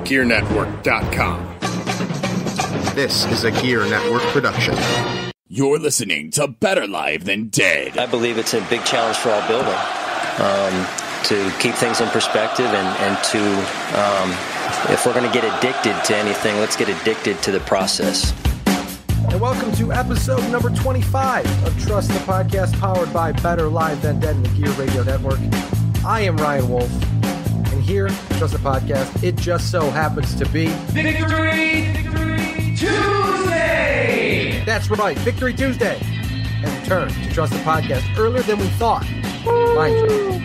thegearnetwork.com. This is a Gear Network production. You're listening to Better Live Than Dead. I believe it's a big challenge for our building to keep things in perspective and to, if we're going to get addicted to anything, let's get addicted to the process. And welcome to episode number 25 of Trust the Podcast, powered by Better Live Than Dead and the Gear Radio Network. I am Ryan Wolfe, and here, Trust the Podcast, it just so happens to be Victory Tuesday! That's right, Victory Tuesday. And return to Trust the Podcast earlier than we thought. Mind you.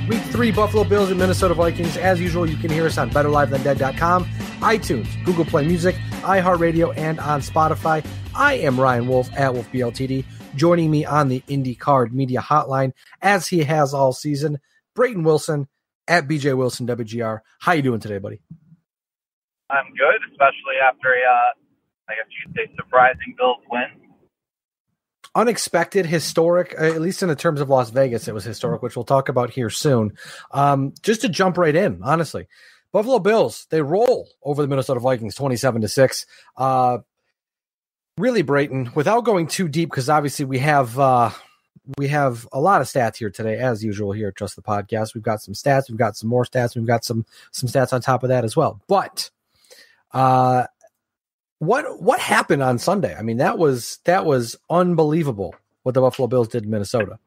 Week 3, Buffalo Bills and Minnesota Vikings. As usual, you can hear us on BetterLiveThanDead.com, iTunes, Google Play Music, iHeartRadio, and on Spotify. I am Ryan Wolfe at WolfeBLTD. Joining me on the IndyCard Media Hotline, as he has all season, Brayton Wilson at BJ Wilson WGR. How you doing today, buddy? I'm good, especially after I guess you'd say surprising Bills win. Unexpected, historic, at least in the terms of Las Vegas, it was historic, which we'll talk about here soon. Just to jump right in, honestly, Buffalo Bills, they roll over the Minnesota Vikings 27-6. Really, Brayton, without going too deep, because obviously we have a lot of stats here today, as usual here at Trust the Podcast. We've got some stats, we've got some more stats, we've got some stats on top of that as well. But what happened on Sunday? I mean, that was unbelievable what the Buffalo Bills did in Minnesota.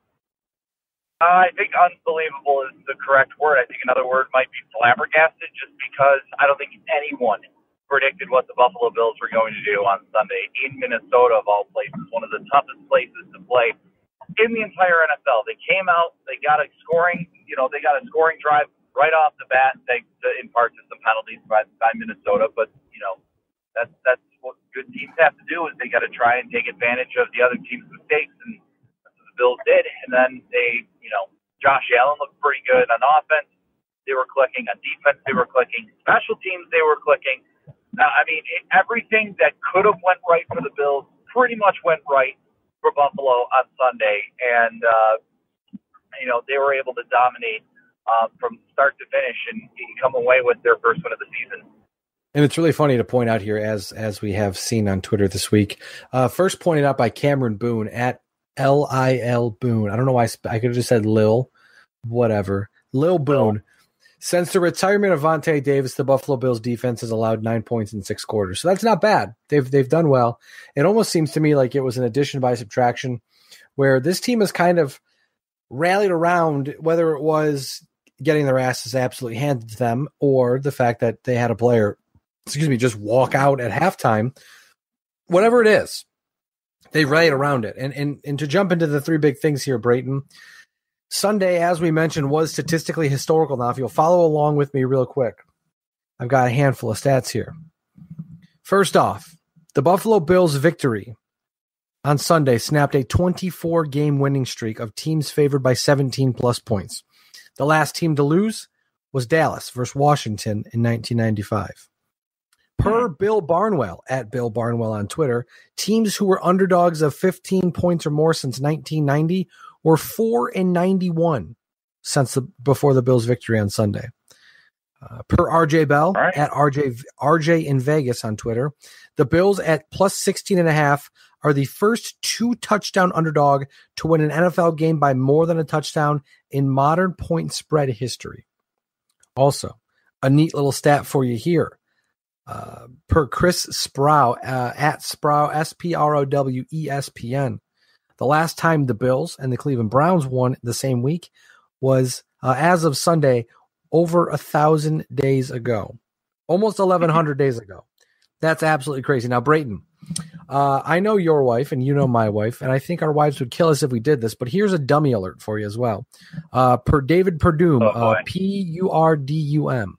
I think unbelievable is the correct word. I think another word might be flabbergasted, just because I don't think anyone predicted what the Buffalo Bills were going to do on Sunday in Minnesota, of all places, one of the toughest places to play in the entire NFL. They came out, they got a scoring drive right off the bat, thanks to, in part to some penalties by Minnesota. But that's what good teams have to do, is they got to try and take advantage of the other team's mistakes, and that's what the Bills did. And then they, Josh Allen looked pretty good on offense. They were clicking on defense. They were clicking. Special teams, they were clicking. Everything that could have went right for the Bills pretty much went right for Buffalo on Sunday, and they were able to dominate from start to finish and come away with their first win of the season. And it's really funny to point out here, as we have seen on Twitter this week. First pointed out by Cameron Boone at LIL Boone. I don't know why I could have just said Lil, whatever. Lil Boone. Since the retirement of Vontae Davis, the Buffalo Bills defense has allowed 9 points in 6 quarters. So that's not bad. They've done well. It almost seems to me like it was an addition by subtraction, where this team has kind of rallied around, whether it was getting their asses absolutely handed to them or the fact that they had a player just walk out at halftime. Whatever it is, they rallied around it. And to jump into the 3 big things here, Brayton, Sunday, as we mentioned, was statistically historical. Now, if you'll follow along with me real quick, I've got a handful of stats here. First off, the Buffalo Bills' victory on Sunday snapped a 24-game winning streak of teams favored by 17-plus points. The last team to lose was Dallas versus Washington in 1995. Per Bill Barnwell, at Bill Barnwell on Twitter, teams who were underdogs of 15 points or more since 1990 were 4-91 before the Bills' victory on Sunday. Per RJ Bell, right, at RJ in Vegas on Twitter, the Bills at plus 16.5 are the first 2-touchdown underdog to win an NFL game by more than a touchdown in modern point spread history. Also, a neat little stat for you here. Per Chris Sprow, at Sprow, SPROW ESPN, the last time the Bills and the Cleveland Browns won the same week was, as of Sunday, over 1,000 days ago. Almost 1,100 days ago. That's absolutely crazy. Now, Brayton, I know your wife and you know my wife, and I think our wives would kill us if we did this, but here's a dummy alert for you as well. Per David Perdum, Purdum.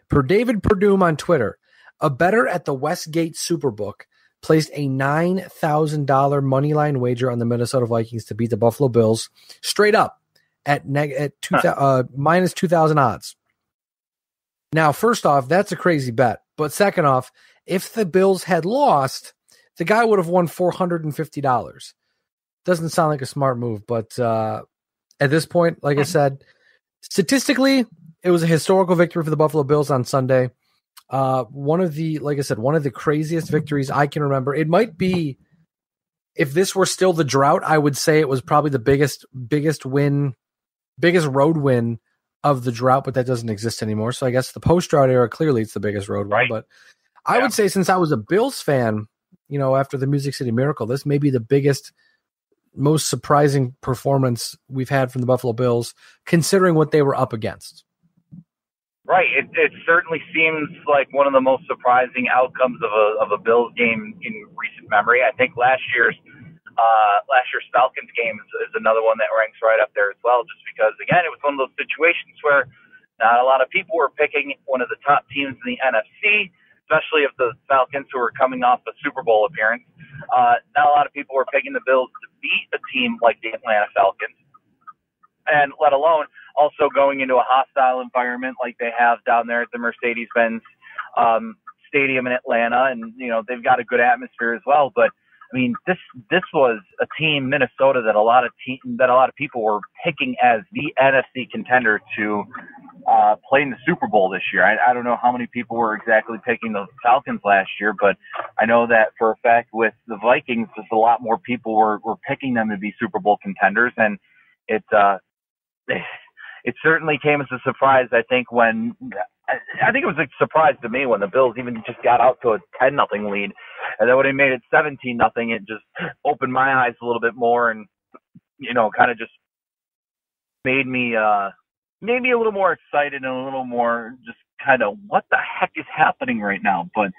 Per David Perdum on Twitter, a bettor at the Westgate Superbook placed a $9,000 moneyline wager on the Minnesota Vikings to beat the Buffalo Bills straight up at minus 2,000 odds. Now, first off, that's a crazy bet. But second off, if the Bills had lost, the guy would have won $450. Doesn't sound like a smart move, but at this point, like I said, statistically, it was a historical victory for the Buffalo Bills on Sunday. One of the, like I said, one of the craziest victories I can remember. It might be, if this were still the drought, I would say it was probably the biggest road win of the drought, but that doesn't exist anymore. So I guess the post-drought era, clearly it's the biggest road win. But I would say, since I was a Bills fan, after the Music City Miracle, this may be the biggest, most surprising performance we've had from the Buffalo Bills, considering what they were up against. Right. It certainly seems like one of the most surprising outcomes of a Bills game in recent memory. I think last year's Falcons game is another one that ranks right up there as well, just because, again, it was one of those situations where not a lot of people were picking one of the top teams in the NFC, especially if the Falcons, who were coming off a Super Bowl appearance. Not a lot of people were picking the Bills to beat a team like the Atlanta Falcons, and let alone also going into a hostile environment like they have down there at the Mercedes-Benz Stadium in Atlanta, and they've got a good atmosphere as well. But I mean, this was a team, Minnesota, that a lot of people were picking as the NFC contender to play in the Super Bowl this year. I don't know how many people were exactly picking the Falcons last year, but I know that for a fact with the Vikings, just a lot more people were picking them to be Super Bowl contenders, and it certainly came as a surprise. I think it was a surprise to me when the Bills even just got out to a 10-0 lead, and then when they made it 17-0, it just opened my eyes a little bit more, and kind of just made me a little more excited and a little more just kind of, what the heck is happening right now? But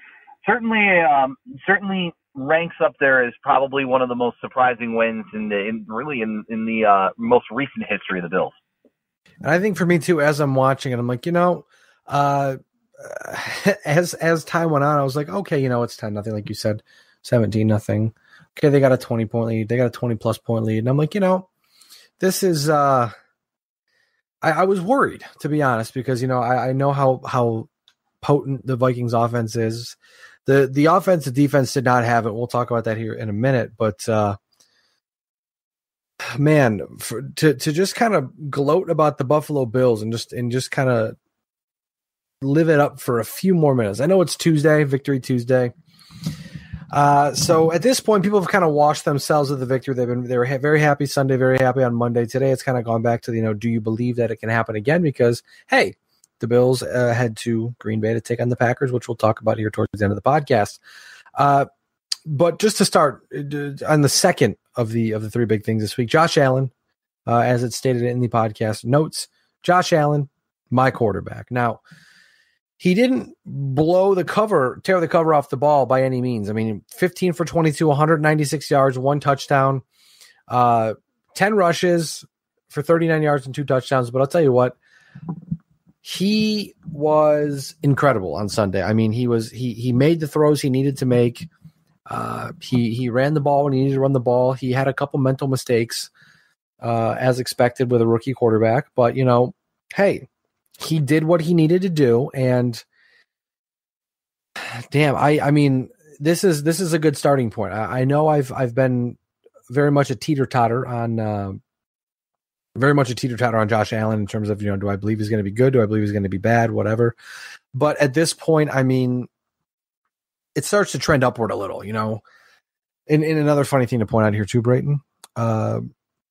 certainly ranks up there as probably one of the most surprising wins in the most recent history of the Bills. And I think for me too, as I'm watching it, I'm like, as time went on, I was like, okay, it's 10-0, like you said, 17-0. Okay, they got a 20-point lead. They got a 20-plus point lead. And I'm like, this is I was worried, to be honest, because, I know how potent the Vikings offense is. The offensive defense did not have it. We'll talk about that here in a minute. But, man, to just kind of gloat about the Buffalo Bills and just kind of live it up for a few more minutes. I know it's Tuesday, Victory Tuesday. So at this point, people have kind of washed themselves with the victory. They were very happy Sunday, very happy on Monday. Today, it's kind of gone back to do you believe that it can happen again? Because hey, the Bills head to Green Bay to take on the Packers, which we'll talk about here towards the end of the podcast. But just to start on the second of the three big things this week, Josh Allen, as it stated in the podcast notes, Josh Allen, my quarterback. Now, he didn't tear the cover off the ball by any means. I mean, 15 for 22, 196 yards, 1 touchdown, 10 rushes for 39 yards and 2 touchdowns. But I'll tell you what, he was incredible on Sunday. I mean, he made the throws he needed to make. He ran the ball when he needed to run the ball. He had a couple mental mistakes, as expected with a rookie quarterback. But, hey, he did what he needed to do, and damn, I mean, this is a good starting point. I know I've been very much a teeter-totter on Josh Allen in terms of, do I believe he's going to be good? Do I believe he's going to be bad? Whatever. But at this point, I mean, it starts to trend upward a little, And another funny thing to point out here too, Brayton,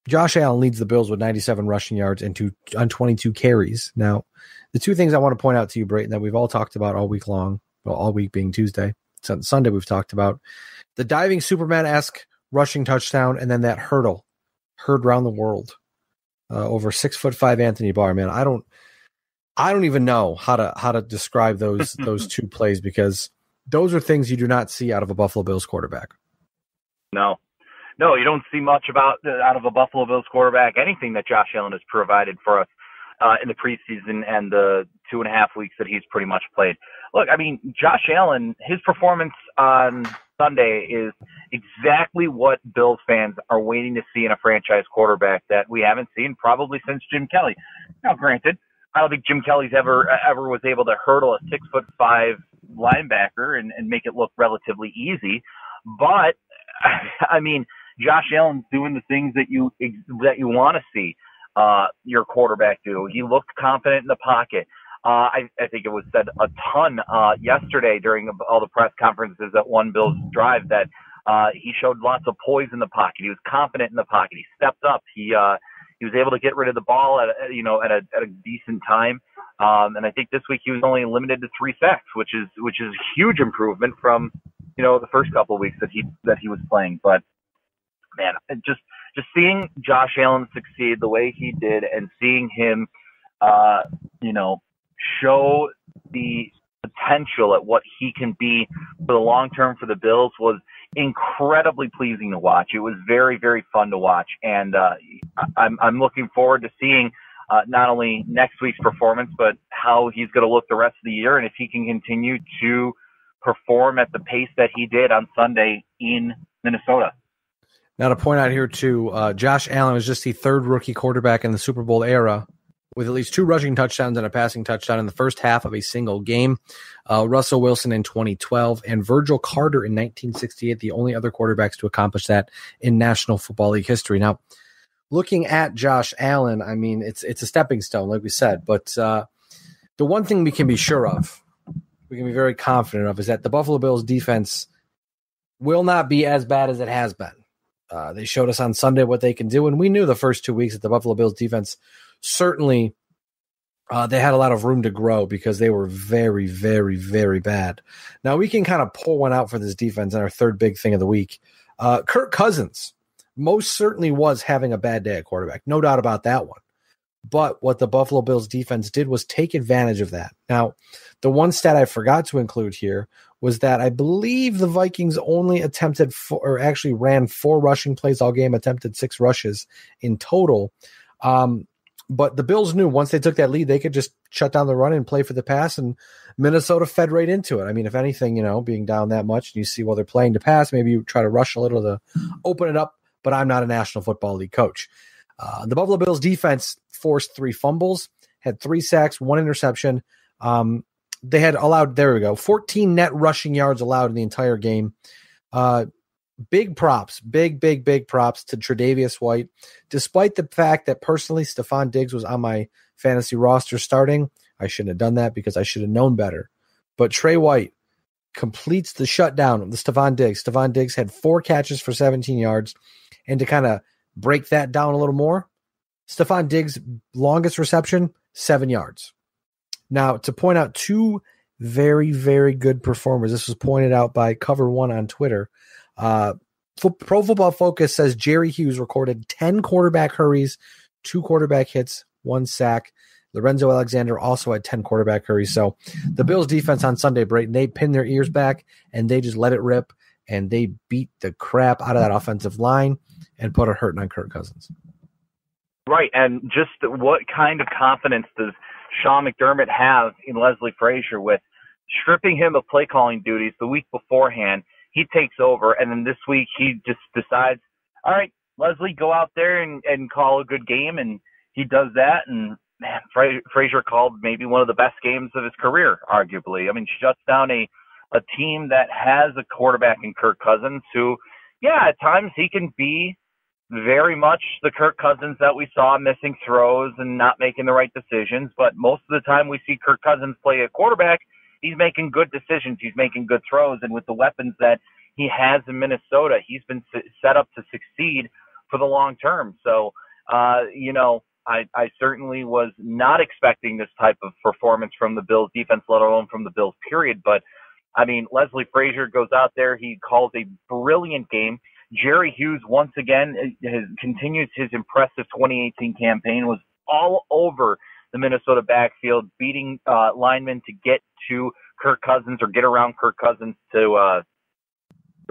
Josh Allen leads the Bills with 97 rushing yards on 22 carries. Now, the two things I want to point out to you, Brayton, that we've all talked about all week long, well, all week being Tuesday, Sunday we've talked about, the diving Superman-esque rushing touchdown, and then that heard around the world over 6'5" Anthony Barr. Man, I don't even know how to describe those two plays, because those are things you do not see out of a Buffalo Bills quarterback. No, you don't see much out of a Buffalo Bills quarterback, anything that Josh Allen has provided for us in the preseason and the 2.5 weeks that he's pretty much played. Look, I mean, Josh Allen, his performance on Sunday is exactly what Bills fans are waiting to see in a franchise quarterback that we haven't seen probably since Jim Kelly. Now, granted, I don't think Jim Kelly's ever was able to hurdle a 6'5" linebacker and make it look relatively easy. But, I mean, Josh Allen's doing the things that you want to see your quarterback do. He looked confident in the pocket. I think it was said a ton yesterday during all the press conferences that won Bill's drive that he showed lots of poise in the pocket. He was confident in the pocket. He stepped up. He was able to get rid of the ball at a decent time. And I think this week he was only limited to 3 sacks, which is a huge improvement from the first couple of weeks that he was playing. But man, just seeing Josh Allen succeed the way he did, and seeing him show the potential at what he can be for the long term for the Bills was incredibly pleasing to watch. It was very, very fun to watch, and I'm looking forward to seeing not only next week's performance, but how he's going to look the rest of the year, and if he can continue to perform at the pace that he did on Sunday in Minnesota. Now, to point out here, too, Josh Allen was just the 3rd rookie quarterback in the Super Bowl era with at least 2 rushing touchdowns and a passing touchdown in the first half of a single game. Russell Wilson in 2012 and Virgil Carter in 1968, the only other quarterbacks to accomplish that in National Football League history. Now, looking at Josh Allen, I mean, it's a stepping stone, like we said, but the one thing we can be sure of, we can be very confident of, is that the Buffalo Bills defense will not be as bad as it has been. They showed us on Sunday what they can do, and we knew the first 2 weeks that the Buffalo Bills defense certainly they had a lot of room to grow because they were very, very, very bad. Now, we can kind of pull one out for this defense in our third big thing of the week. Kirk Cousins most certainly was having a bad day at quarterback. No doubt about that one. But what the Buffalo Bills defense did was take advantage of that. Now, the one stat I forgot to include here was that I believe the Vikings only ran 4 rushing plays all game, attempted 6 rushes in total. But the Bills knew once they took that lead, they could just shut down the run and play for the pass, and Minnesota fed right into it. I mean, if anything, being down that much, and you see, well, they're playing to pass, maybe you try to rush a little to open it up, but I'm not a National Football League coach. The Buffalo Bills defense forced 3 fumbles, had 3 sacks, 1 interception. They had allowed, 14 net rushing yards allowed in the entire game. Big props, big props to Tre'Davious White. Despite the fact that personally Stephon Diggs was on my fantasy roster starting, I shouldn't have done that because I should have known better. But Trey White completes the shutdown of the Stephon Diggs. Stephon Diggs had 4 catches for 17 yards. And to kind of break that down a little more, Stephon Diggs' longest reception, 7 yards. Now, to point out 2 very, very good performers, this was pointed out by Cover One on Twitter. Pro Football Focus says Jerry Hughes recorded 10 quarterback hurries, 2 quarterback hits, 1 sack. Lorenzo Alexander also had 10 quarterback hurries. So the Bills defense on Sunday, Brayton, they pinned their ears back and they just let it rip, and they beat the crap out of that offensive line and put a hurting on Kirk Cousins. Right, and just what kind of confidence does Sean McDermott have in Leslie Frazier with stripping him of play calling duties the week beforehand? He takes over, and then this week he just decides, all right, Leslie, go out there and call a good game, and he does that, and man, Frazier called maybe one of the best games of his career, arguably. I mean, shuts down a team that has a quarterback in Kirk Cousins who, yeah, at times he can be very much the Kirk Cousins that we saw, missing throws and not making the right decisions, but most of the time we see Kirk Cousins play at quarterback, he's making good decisions. He's making good throws. And with the weapons that he has in Minnesota, he's been set up to succeed for the long term. So, I certainly was not expecting this type of performance from the Bills defense, let alone from the Bills period. But, I mean, Leslie Frazier goes out there. He calls a brilliant game. Jerry Hughes, once again, continues his impressive 2018 campaign, was all over the Minnesota backfield, beating linemen to get to Kirk Cousins or get around Kirk Cousins to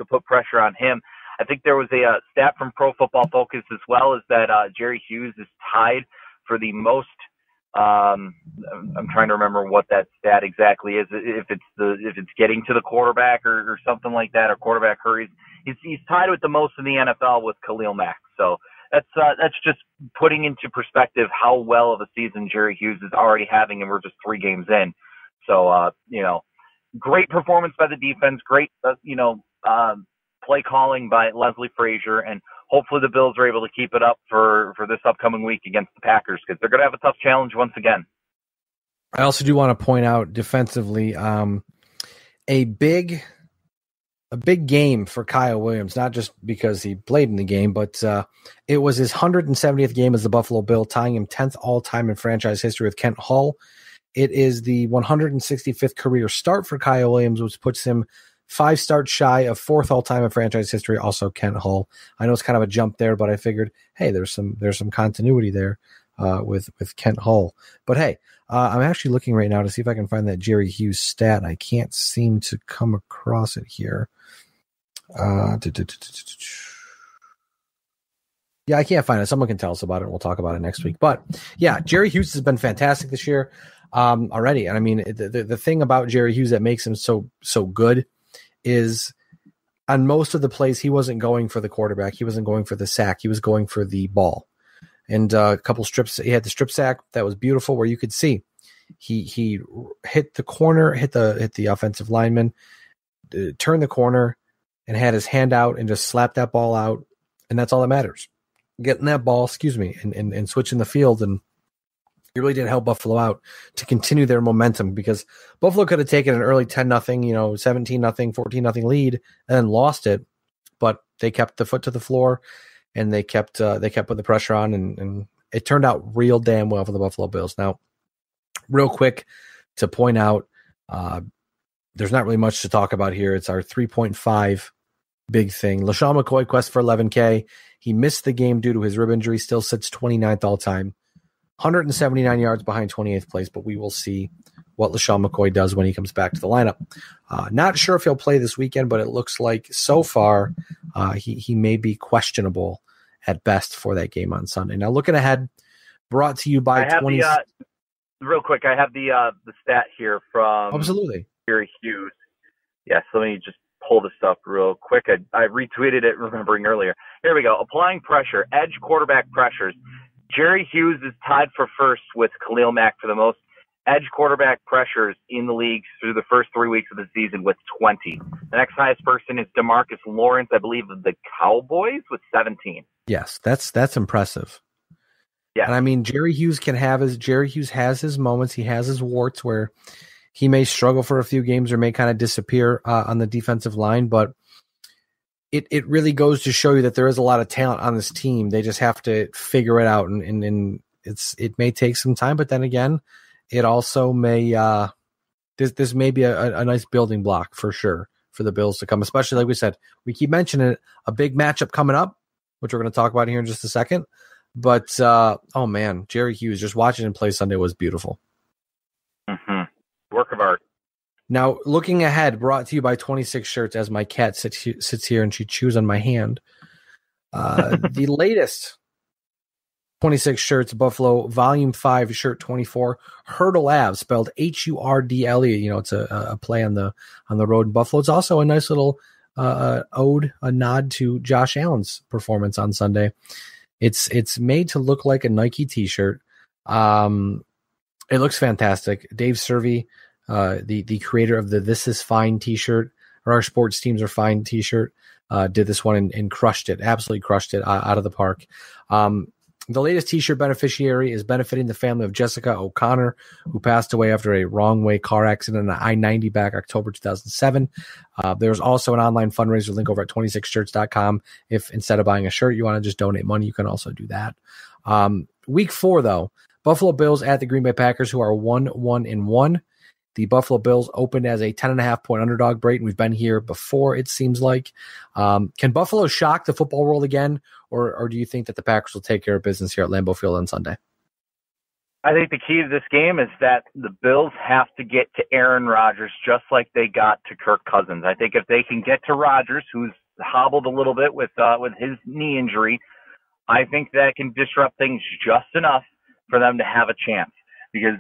put pressure on him. I think there was a stat from Pro Football Focus as well, is that Jerry Hughes is tied for the most. I'm trying to remember what that stat exactly is. If it's getting to the quarterback or something like that, or quarterback hurries, he's tied with the most in the NFL with Khalil Mack. So that's just putting into perspective how well of a season Jerry Hughes is already having, and we're just 3 games in. So great performance by the defense, great play calling by Leslie Frazier, and hopefully the Bills are able to keep it up for this upcoming week against the Packers, because they're going to have a tough challenge once again. I also do want to point out defensively, a big game for Kyle Williams, not just because he played in the game, but it was his 170th game as the Buffalo Bill, tying him 10th all-time in franchise history with Kent Hull. It is the 165th career start for Kyle Williams, which puts him 5 starts shy of 4th all-time in franchise history, also Kent Hull. I know it's kind of a jump there, but I figured, hey, there's some continuity there with Kent Hull. But hey, I'm actually looking right now to see if I can find that Jerry Hughes stat. I can't seem to come across it here. Yeah, I can't find it. Someone can tell us about it. We'll talk about it next week. But yeah, Jerry Hughes has been fantastic this year already. And I mean, the thing about Jerry Hughes that makes him so good is on most of the plays, he wasn't going for the quarterback. He wasn't going for the sack. He was going for the ball. And a couple strips. He had the strip sack that was beautiful, where you could see he hit the corner, hit the offensive lineman, turned the corner, and had his hand out and just slapped that ball out. And that's all that matters. Getting that ball, and switching the field, and it really did help Buffalo out to continue their momentum, because Buffalo could have taken an early 10-0, 17-0, 14-0 lead and then lost it, but they kept the foot to the floor and they kept putting the pressure on, and it turned out real damn well for the Buffalo Bills. Now, real quick to point out, there's not really much to talk about here. It's our 3.5 big thing. LaShawn McCoy quest for 11K. He missed the game due to his rib injury, still sits 29th all time. 179 yards behind 28th place, but we will see what LaShawn McCoy does when he comes back to the lineup. Not sure if he'll play this weekend, but it looks like so far he may be questionable at best for that game on Sunday. Now, looking ahead, brought to you by 20. Real quick, I have the stat here from Absolutely Jerry Hughes. Yes, let me just pull this up real quick. I retweeted it, remembering earlier. Here we go. Applying pressure, edge quarterback pressures. Jerry Hughes is tied for first with Khalil Mack for the most edge quarterback pressures in the league through the first 3 weeks of the season with 20. The next highest person is DeMarcus Lawrence, I believe, of the Cowboys with 17. Yes, that's impressive. Yeah. And I mean, Jerry Hughes has his moments. He has his warts where he may struggle for a few games or may kind of disappear on the defensive line, but it really goes to show you that there is a lot of talent on this team. They just have to figure it out, and it may take some time, but then again, it also may this may be a nice building block for sure for the Bills to come, especially like we said, we keep mentioning it, a big matchup coming up, which we're going to talk about here in just a second. But oh man, Jerry Hughes, just watching him play Sunday was beautiful. Mm-hmm. Work of art. Now, looking ahead, brought to you by 26 Shirts, as my cat sits here and she chews on my hand. The latest 26 Shirts, Buffalo Volume 5, Shirt 24, Hurdle Ave, spelled Hurdle. It's a play on the road in Buffalo. It's also a nice little ode, a nod to Josh Allen's performance on Sunday. It's made to look like a Nike T-shirt. It looks fantastic. Dave Servey, the creator of the This Is Fine T-shirt, or Our Sports Teams Are Fine T-shirt, did this one and crushed it, absolutely crushed it out of the park. The latest T-shirt beneficiary is benefiting the family of Jessica O'Connor, who passed away after a wrong-way car accident on I-90 back October 2007. There's also an online fundraiser link over at 26shirts.com. If instead of buying a shirt, you want to just donate money, you can also do that. Week 4, though, Buffalo Bills at the Green Bay Packers, who are 1-1-1. The Buffalo Bills opened as a 10.5-point underdog. Brayton, we've been here before, it seems like. Can Buffalo shock the football world again, or do you think that the Packers will take care of business here at Lambeau Field on Sunday? I think the key to this game is that the Bills have to get to Aaron Rodgers just like they got to Kirk Cousins. I think if they can get to Rodgers, who's hobbled a little bit with his knee injury, I think that can disrupt things just enough for them to have a chance. Because,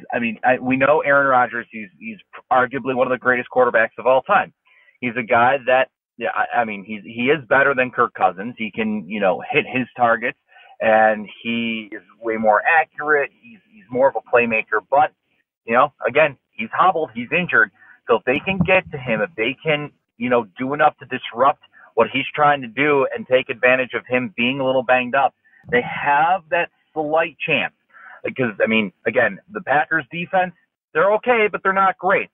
we know Aaron Rodgers, he's arguably one of the greatest quarterbacks of all time. He's a guy that, he is better than Kirk Cousins. He can, hit his targets, and he is way more accurate. He's more of a playmaker. But, again, he's hobbled, he's injured. So if they can get to him, if they can, do enough to disrupt what he's trying to do and take advantage of him being a little banged up, they have that slight chance. Because, again, the Packers defense, They're okay, but they're not great.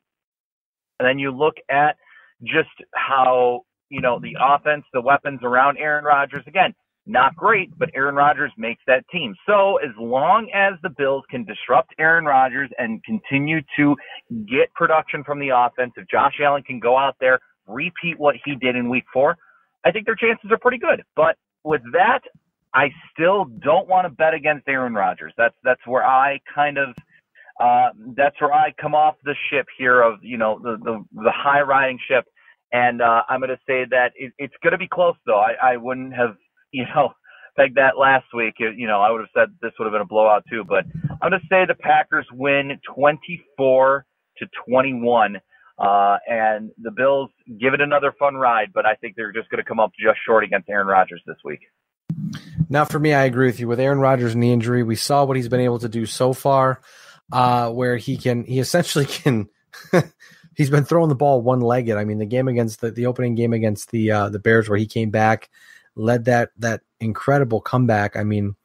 And then you look at just how, the offense, the weapons around Aaron Rodgers, again, not great, but Aaron Rodgers makes that team. So as long as the Bills can disrupt Aaron Rodgers and continue to get production from the offense, if Josh Allen can go out there, repeat what he did in week 4, I think their chances are pretty good. But with that, I still don't want to bet against Aaron Rodgers. That's where I kind of that's where I come off the ship here of, the high riding ship. And I'm going to say that it's going to be close, though. I wouldn't have, pegged that last week. I would have said this would have been a blowout too. But I'm going to say the Packers win 24-21. And the Bills give it another fun ride, but I think they're just going to come up just short against Aaron Rodgers this week. Now, for me, I agree with you. With Aaron Rodgers' knee injury, we saw what he's been able to do so far, where he essentially can. He's been throwing the ball one-legged. I mean, the game against the opening game against the Bears, where he came back, led that incredible comeback. I mean,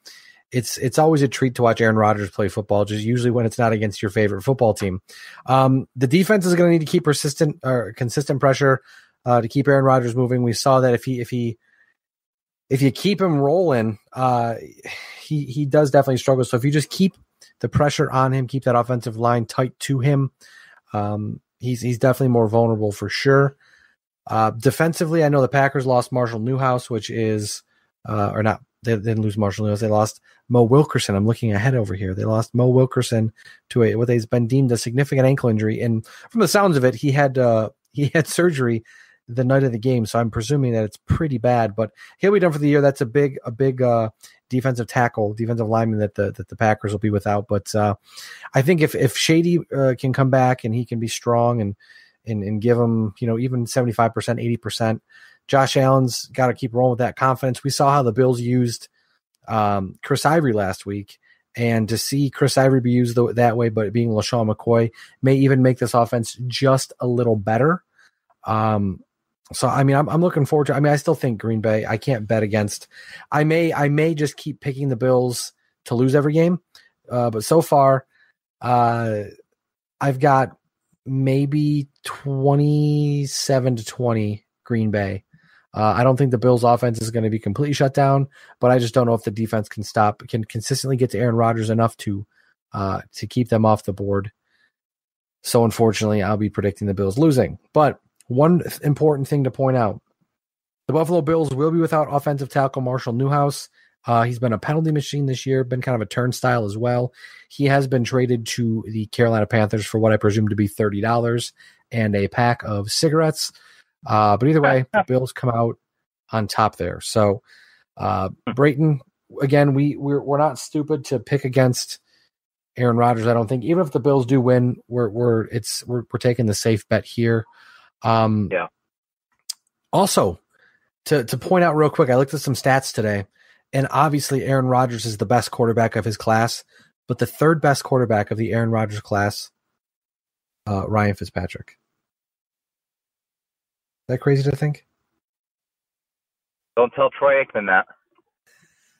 it's always a treat to watch Aaron Rodgers play football, just usually when it's not against your favorite football team. The defense is going to need to keep consistent pressure to keep Aaron Rodgers moving. We saw that if you keep him rolling, he does definitely struggle. So if you just keep the pressure on him, keep that offensive line tight to him, he's definitely more vulnerable for sure. Defensively, I know the Packers lost Marshall Newhouse, which is or not. They didn't lose Marshall Newhouse. They lost Mo Wilkerson. I'm looking ahead over here. They lost Mo Wilkerson to what has been deemed a significant ankle injury, and from the sounds of it, he had surgery the night of the game. So I'm presuming that it's pretty bad, but he'll be done for the year. That's a big defensive lineman that the Packers will be without. But I think if Shady can come back and he can be strong and give him, even 75%, 80%, Josh Allen's got to keep rolling with that confidence. We saw how the Bills used Chris Ivory last week, and to see Chris Ivory be used that way, but being LaShawn McCoy may even make this offense just a little better. So, I mean, I'm looking forward to. I mean, I still think Green Bay. I can't bet against. I may just keep picking the Bills to lose every game, but so far, I've got maybe 27-20 Green Bay. I don't think the Bills' offense is going to be completely shut down, but I just don't know if the defense can consistently get to Aaron Rodgers enough to keep them off the board. So, unfortunately, I'll be predicting the Bills losing, but. One important thing to point out, the Buffalo Bills will be without offensive tackle Marshall Newhouse. He's been a penalty machine this year, been kind of a turnstile as well. He has been traded to the Carolina Panthers for what I presume to be $30 and a pack of cigarettes. But either way, the Bills come out on top there. So, Brayton, again, we're not stupid to pick against Aaron Rodgers. I don't think, even if the Bills do win, we're taking the safe bet here. Also, to point out real quick, I looked at some stats today, and obviously Aaron Rodgers is the best quarterback of his class, but the third best quarterback of the Aaron Rodgers class, Ryan Fitzpatrick. Is that crazy to think? Don't tell Troy Aikman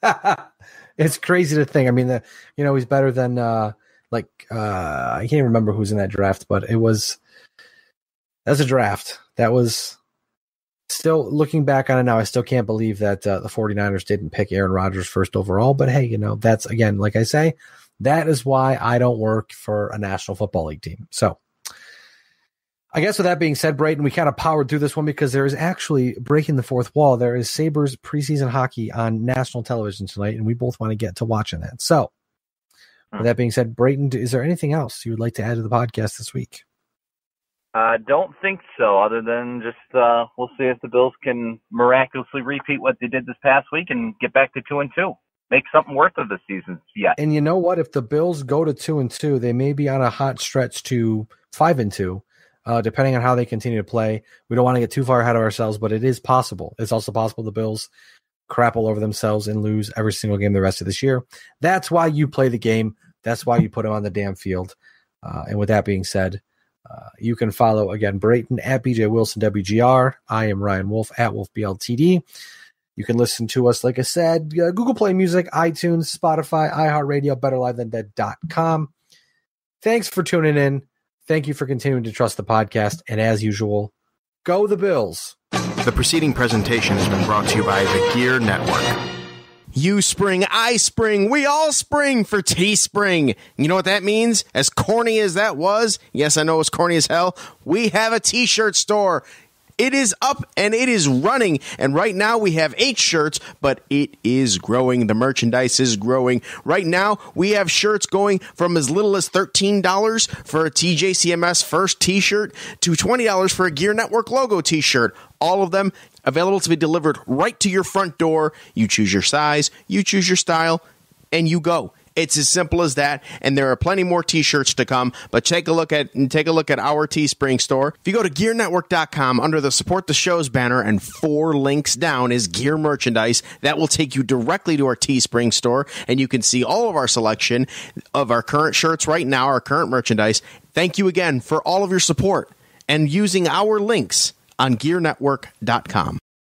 that. It's crazy to think. I mean, he's better than I can't even remember who's in that draft, but that's a draft. That was still, looking back on it now, I still can't believe that the 49ers didn't pick Aaron Rodgers first overall. But hey, that's, again, like I say, that is why I don't work for a National Football League team. So I guess with that being said, Brayton, we kind of powered through this one because there is actually breaking the fourth wall. There is Sabres preseason hockey on national television tonight, and we both want to get to watching that. So with that being said, Brayton, is there anything else you would like to add to the podcast this week? I don't think so, other than just we'll see if the Bills can miraculously repeat what they did this past week and get back to 2-2. Make something worth of the season yet. And you know what? If the Bills go to 2-2, they may be on a hot stretch to 5-2, depending on how they continue to play. We don't want to get too far ahead of ourselves, but it is possible. It's also possible the Bills crap all over themselves and lose every single game the rest of this year. That's why you play the game. That's why you put them on the damn field. And with that being said, you can follow, again, Brayton at BJ Wilson WGR. I am Ryan Wolfe at WolfeBLTD. You can listen to us, like I said, Google Play Music, iTunes, Spotify, iHeartRadio, BetterLiveThanDead.com. Thanks for tuning in. Thank you for continuing to trust the podcast. And as usual, go the Bills. The preceding presentation has been brought to you by the Gear Network. You spring, I spring, we all spring for Teespring. You know what that means? As corny as that was, yes, I know it's corny as hell, we have a t-shirt store. It is up and it is running. And right now we have 8 shirts, but it is growing. The merchandise is growing. Right now we have shirts going from as little as $13 for a TJCMS first t-shirt to $20 for a Gear Network logo t-shirt. All of them available to be delivered right to your front door. You choose your size, you choose your style, and you go. It's as simple as that, and there are plenty more t-shirts to come, but take a look at our Teespring store. If you go to gearnetwork.com, under the Support the Shows banner and 4 links down is gear merchandise. That will take you directly to our Teespring store, and you can see all of our selection of our current shirts right now, our current merchandise. Thank you again for all of your support and using our links on gearnetwork.com.